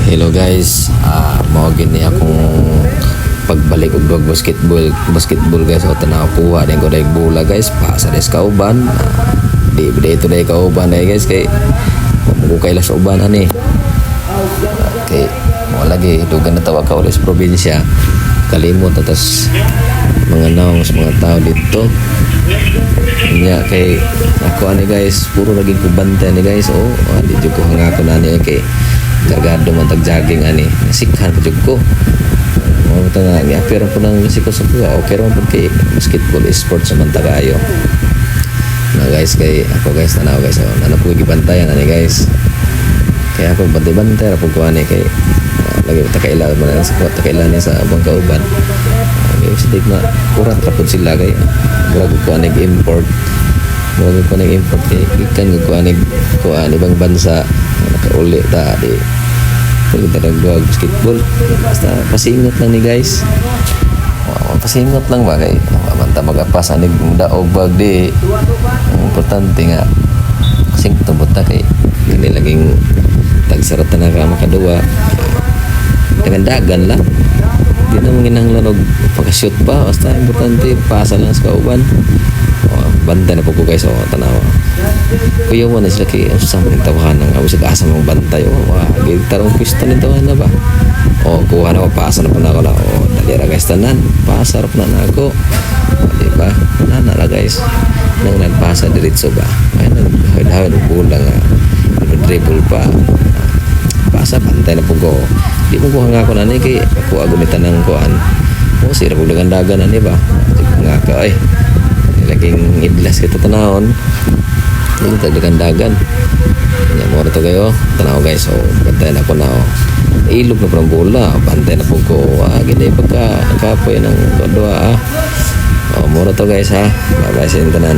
Hello guys, mao gini akong pagbalik og dog basketball guys. O tanaw kuha din ko daig bola guys, pasa des kauban. Di ito daig kauban guys kay mo kay las uban ani. Okay, mo lagi dugan na tawa ka ulit sa probinsya. Kalimot atas mga naong sa mga tao dito. Nya kay ako ani guys, puro lagi ko bantay ni guys. Di jud ko hangako na ni kay kargado man tag-jogging ani sikhan ko jud ko mo tanga ni pero ko nang siko sa buha okay ra pud kay basketball sports man tagayo na guys kay ako guys tanaw guys ano po gibantayan ani guys kaya ako bantay ra pud ko ani kay lagi ta kaila man sa kwat kaila ni sa abang kauban kay sidik na kurat ra pud sila kay murag ko ani import kay ikan ko ani bang bansa nakauli ta di pwede talaga basketball basta pasingot lang ni guys pasingot lang ba kay manta magapas anig daog bag di ang importante nga kasing tubot na kay kani laging tagsarat na ka makaduwa dengan dagan lang di na manginahanglan og pag-shoot pa basta importante pasa lang sa kauban bantay na po ko guys tanawa kuya mo na sila kay sa mga tawahan ng awis asa mong bantay gitarong pista ni tawahan na ba kuha na pasa na po na ako na talira guys tanan pasa na po na ako diba na guys nang nagpasa diretso ba may naghawid bulang dribble pa pasa bantay na po ko di mo ko hanga ko na ni kay ako agumitan ng kuan sira po dagan na ni ba nga ka laging idlas kita tanahon dito tagdagan nya mo to kayo tanaw guys bantay na ko na ilog na parang bola bantay na po ko gini pagka kapoy ng doa mo to guys ha bye bye sa tanan.